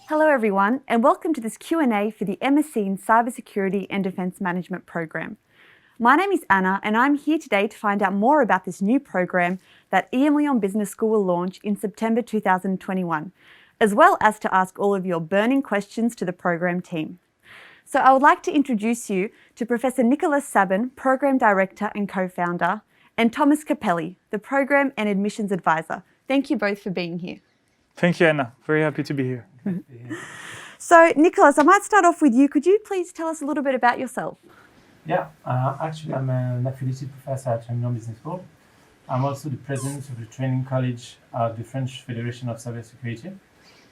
Hello everyone, and welcome to this Q&A for the MSc in Cybersecurity and Defence Management program. My name is Anna, and I'm here today to find out more about this new program that EMLYON Business School will launch in September 2021, as well as to ask all of your burning questions to the program team. So I would like to introduce you to Professor Nicolas Sabben, Program Director and Co-founder, and Thomas Cappelli, the Program and Admissions Advisor. Thank you both for being here. Thank you, Anna. Very happy to be here. So, Nicolas, I might start off with you. Could you please tell us a little bit about yourself? Yeah, actually I'm an affiliated professor at EMLYON Business School. I'm also the president of the training college of the French Federation of Cybersecurity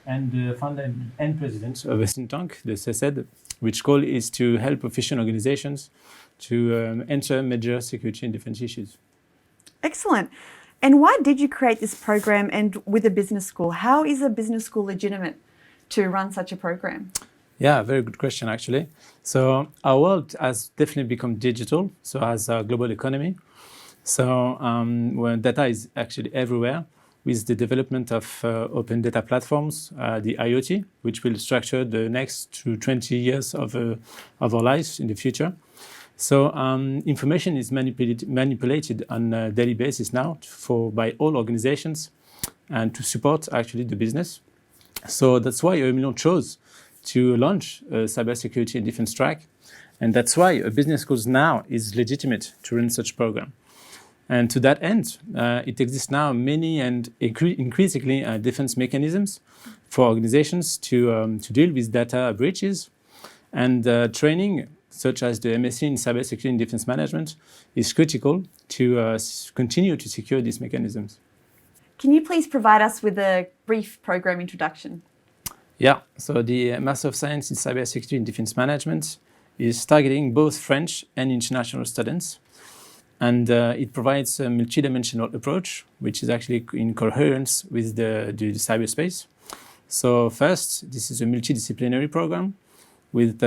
and the founder and president of a think tank, the CESED, which goal is to help professional organizations to enter major security and defense issues. Excellent. And why did you create this program and with a business school? How is a business school legitimate to run such a program? Yeah, very good question actually. So our world has definitely become digital, so as a global economy. So when data is actually everywhere, with the development of open data platforms, the IoT, which will structure the next 20 years of our lives in the future. So information is manipulated on a daily basis now by all organizations and to support actually the business. So that's why EMLYON chose to launch a cybersecurity and defense track. And that's why a business school now is legitimate to run such program. And to that end, it exists now many and increasingly defense mechanisms for organizations to deal with data breaches. And training, such as the MSc in Cybersecurity and Defense Management, is critical to continue to secure these mechanisms. Can you please provide us with a brief program introduction? Yeah, so the Master of Science in Cybersecurity and Defense Management is targeting both French and international students. And it provides a multidimensional approach, which is actually in coherence with the cyberspace. So first, this is a multidisciplinary program with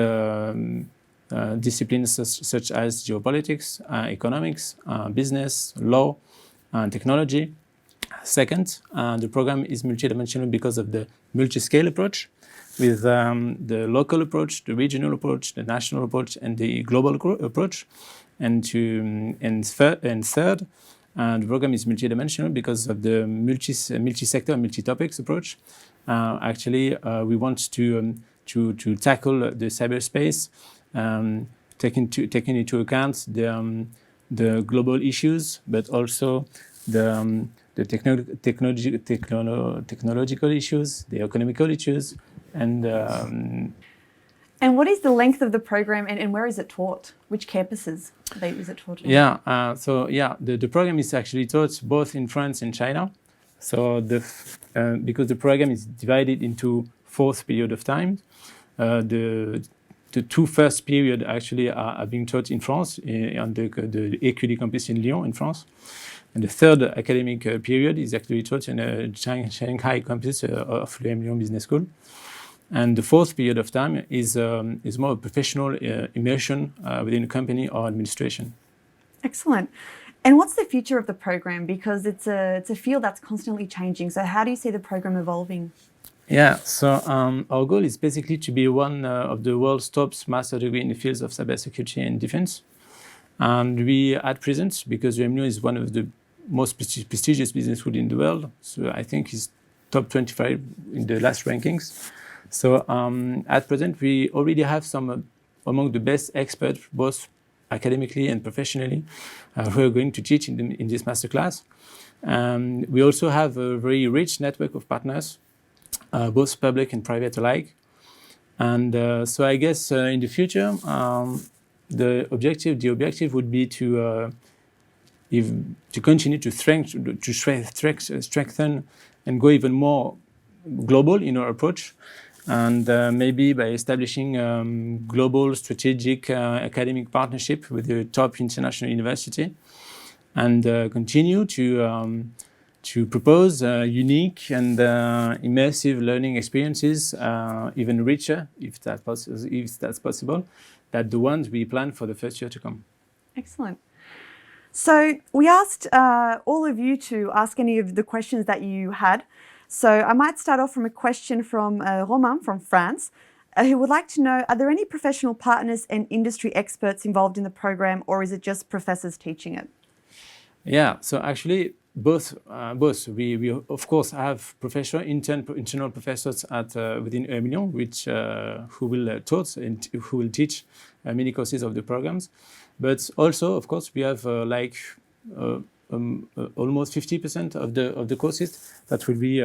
disciplines such as geopolitics, economics, business, law, and technology. Second, the program is multidimensional because of the multi-scale approach with the local approach, the regional approach, the national approach, and the global approach. And third, the program is multidimensional because of the multi-sector, multi-topics approach. Actually, we want to tackle the cyberspace, taking into account the global issues, but also the technological issues, the economical issues, And what is the length of the program and where is it taught? Which campuses is it taught in? Yeah, the program is actually taught both in France and China. So because the program is divided into 4 periods of time, the 2 first periods actually are being taught in France, on the EQD campus in Lyon in France. And the 3rd academic period is actually taught in the Shanghai campus of the EMLYON Business School. And the 4th period of time is more professional immersion within a company or administration. Excellent. And what's the future of the program? Because it's a field that's constantly changing. So how do you see the program evolving? Yeah, so our goal is basically to be one of the world's top master degree in the fields of cybersecurity and defense. And we, at present, because EMLYON is one of the most prestigious business schools in the world, so I think it's top 25 in the last rankings. So at present, we already have some among the best experts, both academically and professionally, who are going to teach in this masterclass. We also have a very rich network of partners, both public and private alike. And so I guess in the future, the objective would be to continue to strengthen and go even more global in our approach. And maybe by establishing global strategic academic partnership with the top international university, and continue to propose unique and immersive learning experiences, even richer, if that's possible, than the ones we plan for the first year to come. Excellent. So we asked all of you to ask any of the questions that you had. So I might start off from a question from Romain from France, who would like to know, are there any professional partners and industry experts involved in the program, or is it just professors teaching it? Yeah, so actually both. We of course have internal professors at within EMLYON, which who will taught and who will teach many courses of the programs, but also of course we have almost 50% of the courses that will be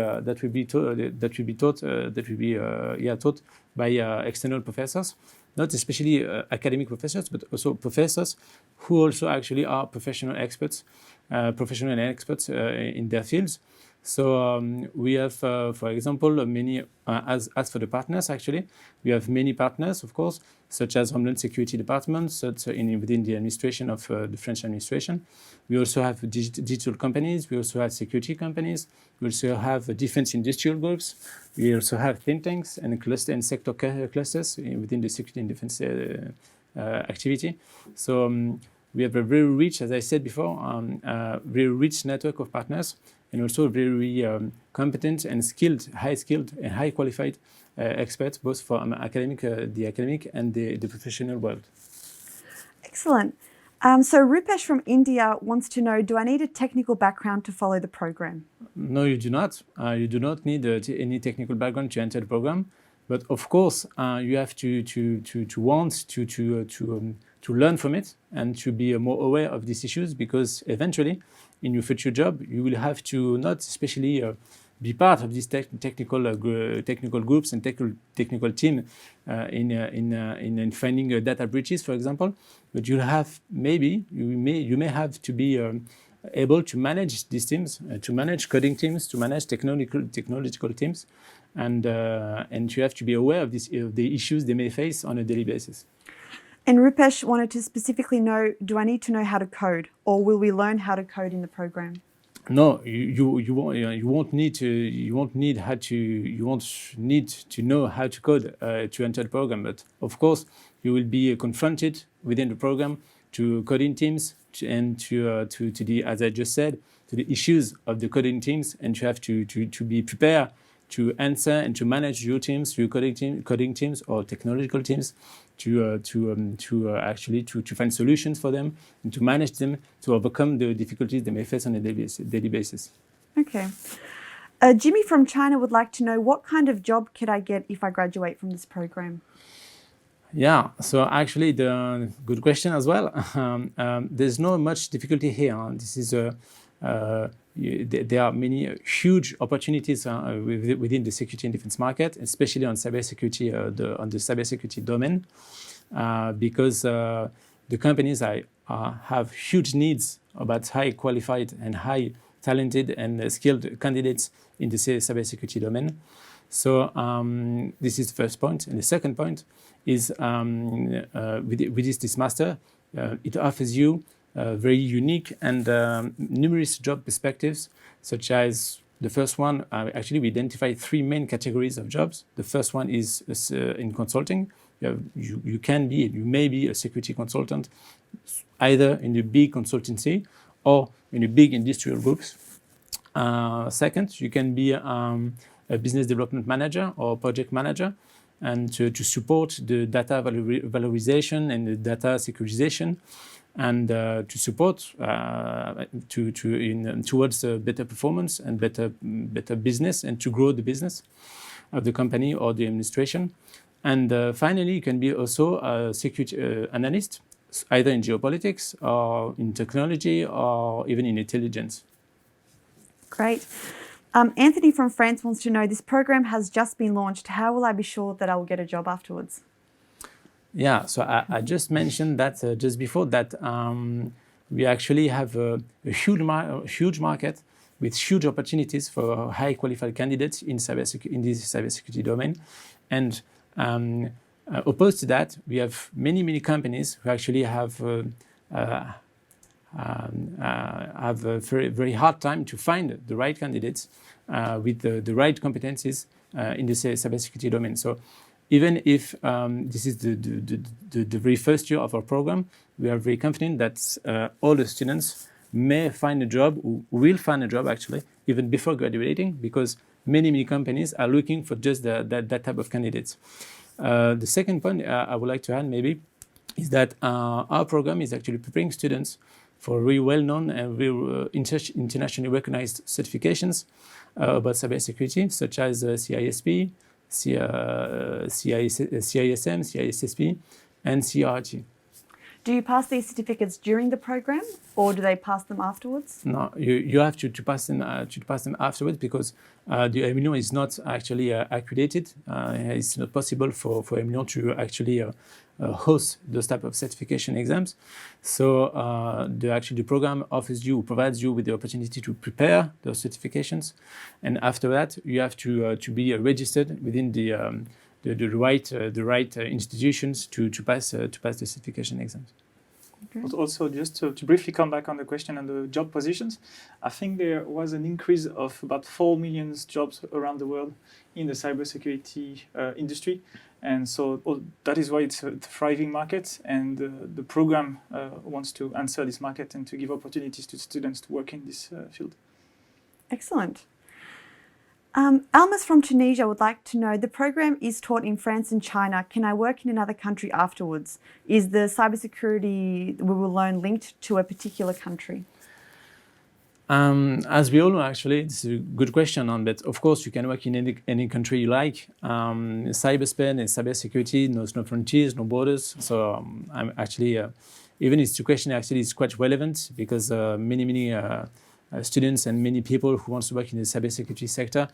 taught by external professors, not especially academic professors, but also professors who also actually are professional experts in their fields. So we have, for example, many, as for the partners, actually, we have many partners, of course, such as Homeland Security departments, within the administration of the French administration. We also have digital companies. We also have security companies. We also have defense industrial groups. We also have think tanks and sector clusters within the security and defense activity. So we have a very rich, as I said before, very rich network of partners, and also very competent and high-skilled and high-qualified experts, both from the academic and the professional world. Excellent. So Rupesh from India wants to know, do I need a technical background to follow the program? No, you do not. You do not need any technical background to enter the program. But of course, you have to want to learn from it and to be more aware of these issues, because eventually, in your future job, you will have to not especially be part of these technical groups and technical team in finding data breaches, for example. But you may have to be able to manage these teams, to manage coding teams, to manage technological teams, and you have to be aware of the issues they may face on a daily basis. And Rupesh wanted to specifically know, do I need to know how to code, or will we learn how to code in the program? No, you won't need to know how to code to enter the program. But of course, you will be confronted within the program to coding teams and to the, as I just said, to the issues of the coding teams, and you have to be prepared to answer and to manage your teams, your coding teams or technological teams, to find solutions for them and to manage them, to overcome the difficulties they may face on a daily basis. Okay. Jimmy from China would like to know, what kind of job could I get if I graduate from this program? Yeah, so actually, the good question as well. There's not much difficulty here. This is there are many huge opportunities within the security and defense market, especially on cybersecurity, on the cybersecurity domain, because the companies have huge needs about high qualified and high talented and skilled candidates in the cybersecurity domain. So this is the first point. And the second point is with this master, it offers you very unique and numerous job perspectives, such as the first one. Actually, we identified three main categories of jobs. The first one is in consulting. You may be a security consultant, either in the big consultancy or in the big industrial groups. Second, you can be a business development manager or project manager, and to support the data valorization and the data securitization, and to support towards better performance and better business, and to grow the business of the company or the administration. And finally, you can be also a security analyst, either in geopolitics or in technology or even in intelligence. Great. Anthony from France wants to know, this program has just been launched. How will I be sure that I will get a job afterwards? Yeah, so I just mentioned that just before that we actually have a huge market with huge opportunities for high qualified candidates in this cybersecurity domain. And opposed to that, we have many companies who actually have a very, very hard time to find the right candidates with the right competencies in the cybersecurity domain. So even if this is the very first year of our program, we are very confident that all the students may find a job, or will find a job actually, even before graduating, because many companies are looking for just that type of candidates. The second point I would like to add maybe is that our program is actually preparing students for really well-known and really internationally recognized certifications about cybersecurity, such as CISP, CISM, CISSP, and CRT. Do you pass these certificates during the program, or do they pass them afterwards? No, you have to pass them afterwards, because the EMLYON is not actually accredited. It's not possible for EMLYON to actually host those type of certification exams. So the program provides you with the opportunity to prepare those certifications, and after that you have to be registered within the right institutions to pass the certification exams. But also, just to briefly come back on the question on the job positions, I think there was an increase of about 4 million jobs around the world in the cybersecurity industry. And so that is why it's a thriving market, and the program wants to answer this market and to give opportunities to students to work in this field. Excellent. Almas from Tunisia would like to know, the program is taught in France and China. Can I work in another country afterwards? Is the cybersecurity we will learn linked to a particular country? As we all know, actually, it's a good question, but of course you can work in any country you like. Cyberspace and cybersecurity knows no frontiers, no borders. So I'm actually, even this question actually is quite relevant, because many students and many people who want to work in the cybersecurity sector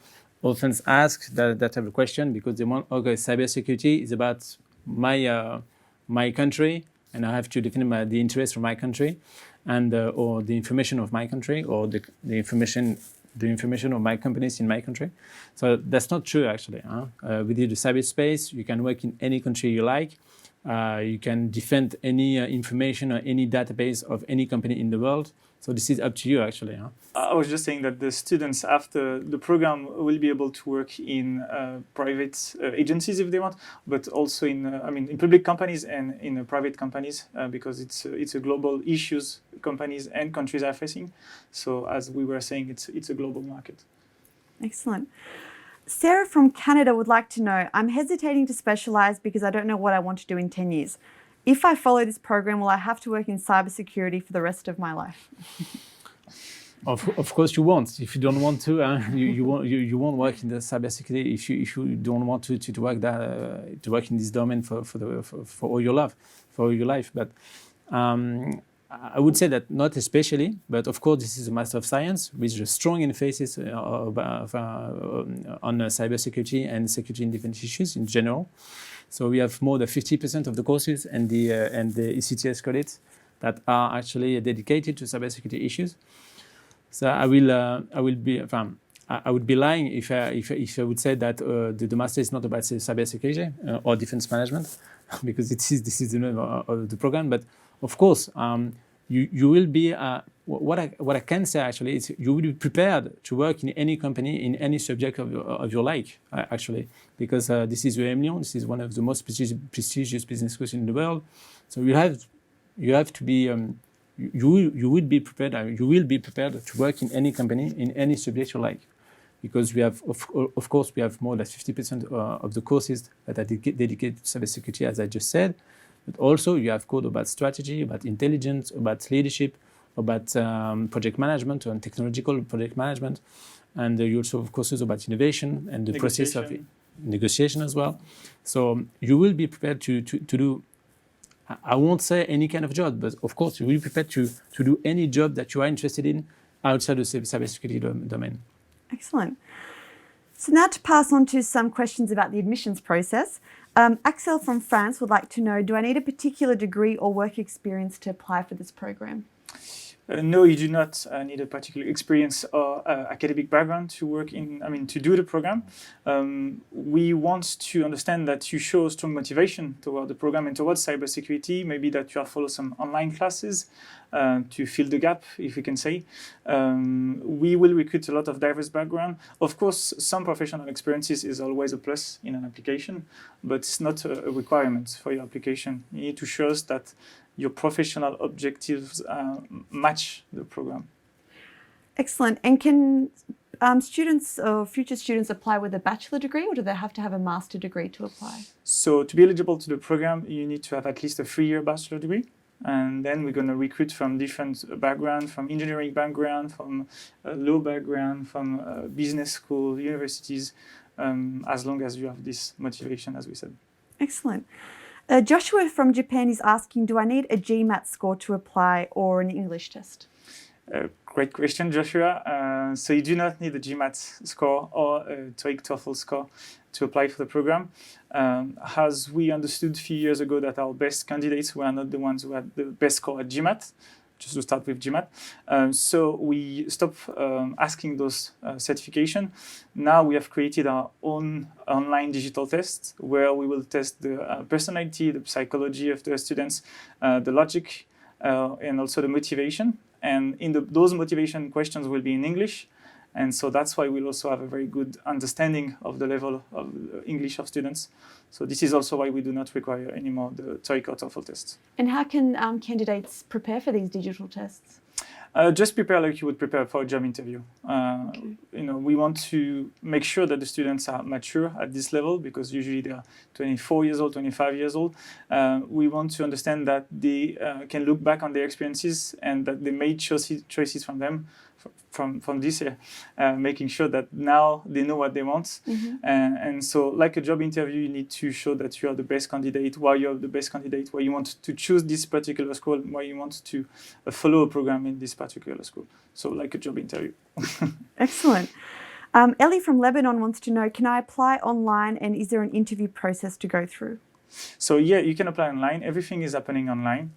often ask that type of question, because they want, okay, cybersecurity is about my country, and I have to defend the interest of my country, and or the information of my country, or the information of my companies in my country. So that's not true, actually. Within the cyberspace, you can work in any country you like. You can defend any information or any database of any company in the world. So this is up to you, actually. I was just saying that the students after the program will be able to work in private agencies if they want, but also in public companies and in private companies, because it's a global issues companies and countries are facing. So as we were saying, it's a global market. Excellent. Sarah from Canada would like to know, I'm hesitating to specialize because I don't know what I want to do in 10 years. If I follow this program, will I have to work in cybersecurity for the rest of my life? Of course you won't. If you don't want to, you won't work in the cybersecurity. If you don't want to work in this domain for all your life. But I would say that not especially. But of course, this is a Master of Science with a strong emphasis on cybersecurity and security and defense issues in general. So we have more than 50% of the courses and the ECTS credits that are actually dedicated to cybersecurity issues. So I would be lying if I would say that the master is not about cybersecurity or defense management, because this is the name of the program. But of course, you will be. What I can say actually is you will be prepared to work in any company in any subject of your like, actually, because this is EMLYON. This is one of the most prestigious business schools in the world. So you have to be. You will be prepared to work in any company in any subject you like, because we have of course we have more than 50% of the courses that are dedicated to cybersecurity, as I just said, but also you have code about strategy, about intelligence, about leadership, about project management and technological project management, and you also have courses about innovation and the process of negotiation as well. So you will be prepared to do. I won't say any kind of job, but of course you will be prepared to do any job that you are interested in outside the cybersecurity domain. Excellent. So now to pass on to some questions about the admissions process. Axel from France would like to know, do I need a particular degree or work experience to apply for this program? No, you do not need a particular experience or academic background to work to do the program. We want to understand that you show strong motivation toward the program and towards cybersecurity, maybe that you have followed some online classes to fill the gap, if we can say. We will recruit a lot of diverse background. Of course, some professional experiences is always a plus in an application, but it's not a requirement for your application. You need to show us that your professional objectives match the program. Excellent. And can students or future students apply with a bachelor degree, or do they have to have a master degree to apply? So to be eligible to the program, you need to have at least a 3-year bachelor degree. And then we're going to recruit from different backgrounds, from engineering background, from law background, from business school, universities, as long as you have this motivation, as we said. Excellent. Joshua from Japan is asking, do I need a GMAT score to apply or an English test? Great question, Joshua. So you do not need a GMAT score or a TOEIC TOEFL score to apply for the program. As we understood a few years ago that our best candidates were not the ones who had the best score at GMAT, just to start with GMAT. So we stopped asking those certification. Now we have created our own online digital tests where we will test the personality, the psychology of the students, the logic, and also the motivation. And those motivation questions will be in English. And so that's why we'll also have a very good understanding of the level of English of students. So this is also why we do not require anymore the TOEIC or TOEFL tests. And how can candidates prepare for these digital tests? Just prepare like you would prepare for a job interview. Okay. We want to make sure that the students are mature at this level because usually they are 24 years old, 25 years old. We want to understand that they can look back on their experiences and that they made choices from this year, making sure that now they know what they want. Mm-hmm. And so like a job interview, you need to show that you are the best candidate, why you're the best candidate, why you want to choose this particular school, why you want to follow a program in this particular school. So like a job interview. Excellent. Ellie from Lebanon wants to know, can I apply online and is there an interview process to go through? So yeah, you can apply online. Everything is happening online.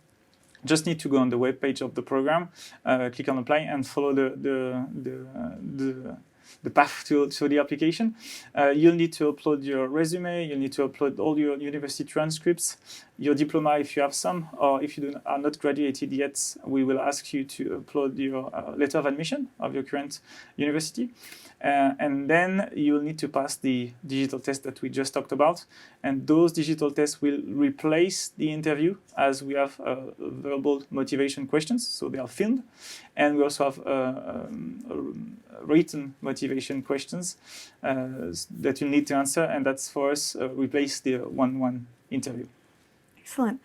Just need to go on the web page of the program, click on apply, and follow the path to the application. You'll need to upload your resume. You'll need to upload all your university transcripts, your diploma if you have some, or if you are not graduated yet, we will ask you to upload your letter of admission of your current university. And then you'll need to pass the digital test that we just talked about. And those digital tests will replace the interview as we have verbal motivation questions, so they are filmed. And we also have written motivation questions that you need to answer, and that's for us replace the one-on-one interview. Excellent.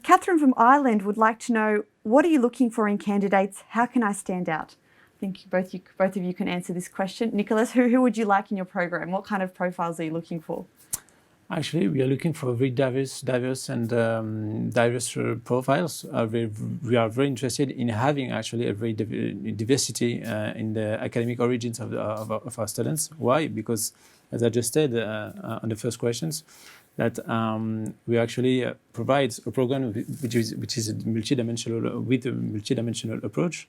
Catherine from Ireland would like to know, what are you looking for in candidates? How can I stand out? I think both of you can answer this question. Nicolas, who would you like in your program? What kind of profiles are you looking for? Actually, we are looking for very diverse profiles. We are very interested in having actually a very diversity in the academic origins of our students. Why? Because, as I just said on the first questions, that we actually provide a program which is multidimensional with a multidimensional approach.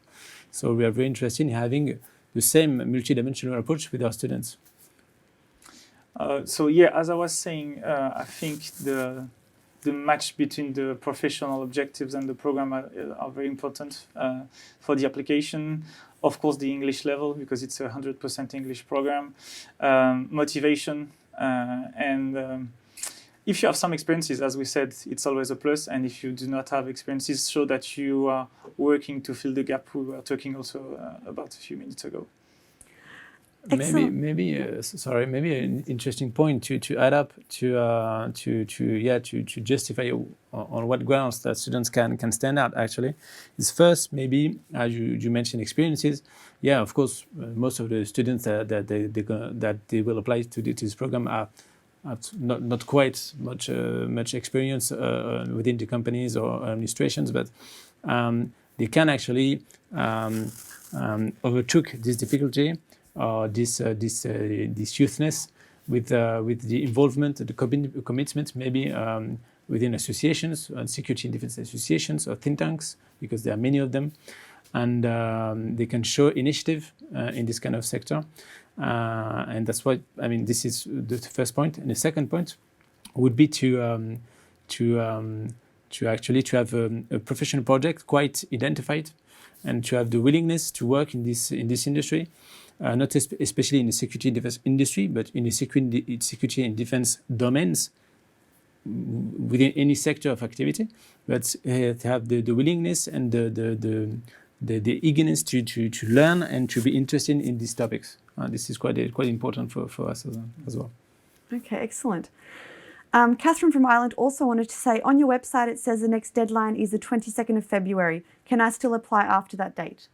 So we are very interested in having the same multidimensional approach with our students. So yeah, as I was saying, I think the match between the professional objectives and the program are very important for the application. Of course, the English level, because it's a 100% English program, motivation, and if you have some experiences, as we said, it's always a plus. And if you do not have experiences, show that you are working to fill the gap we were talking also about a few minutes ago. Maybe an interesting point to add up to justify on what grounds that students can stand out actually is first maybe as you mentioned experiences. Yeah, of course, most of the students that they will apply to this program are not quite much experience within the companies or administrations, but they can actually overtook this difficulty or this youthness with the involvement, the commitment, maybe within associations, security and defense associations or think tanks, because there are many of them, and they can show initiative in this kind of sector. And that's what I mean. This is the first point, and the second point would be to actually have a professional project quite identified, and to have the willingness to work in this industry, not especially in the security and defense industry, but in the security and defense domains within any sector of activity. But to have the willingness and the eagerness to learn and to be interested in these topics. This is quite important for us as well. Okay, excellent. Catherine from Ireland also wanted to say, on your website it says the next deadline is the 22nd of February. Can I still apply after that date?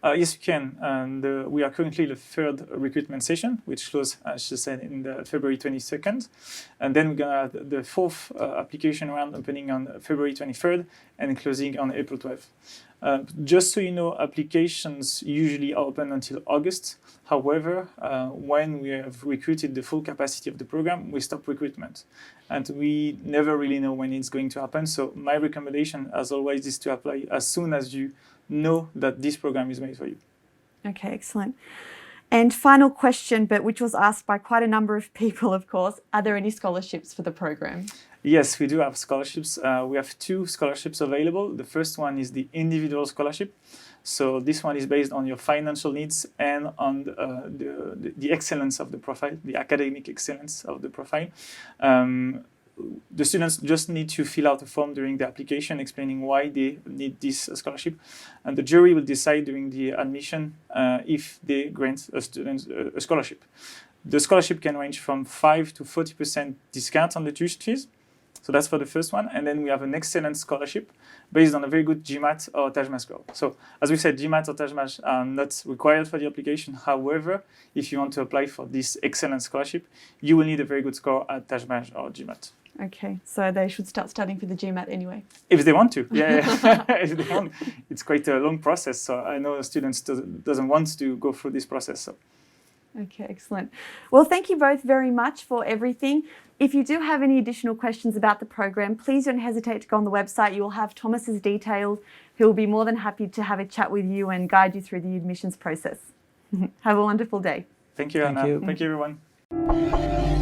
Yes, you can. And we are currently the third recruitment session, which closed, as she said, in the February 22nd. And then we're going to have the fourth application round opening on February 23rd and closing on April 12th. Just so you know, applications usually are open until August. However, when we have recruited the full capacity of the program, we stop recruitment. And we never really know when it's going to happen. So my recommendation, as always, is to apply as soon as you know that this program is made for you. Okay, excellent. And final question, but which was asked by quite a number of people, of course, are there any scholarships for the program? Yes, we do have scholarships. We have 2 scholarships available. The first one is the individual scholarship. So this one is based on your financial needs and on the excellence of the profile, the academic excellence of the profile. The students just need to fill out a form during the application explaining why they need this scholarship, and the jury will decide during the admission if they grant a student a scholarship. The scholarship can range from 5 to 40% discount on the tuition fees. So that's for the first one. And then we have an excellent scholarship based on a very good GMAT or TAGE MAJE score. So as we said, GMAT or TAGE MAJE are not required for the application. However, if you want to apply for this excellent scholarship, you will need a very good score at TAGE MAJE or GMAT. Okay, so they should start studying for the GMAT anyway. If they want to, yeah. If they want. It's quite a long process. So I know students doesn't want to go through this process. So. Okay, excellent. Well, thank you both very much for everything. If you do have any additional questions about the program, please don't hesitate to go on the website. You will have Thomas's details. He will be more than happy to have a chat with you and guide you through the admissions process. Have a wonderful day. Thank you, Anna. Thank you, everyone.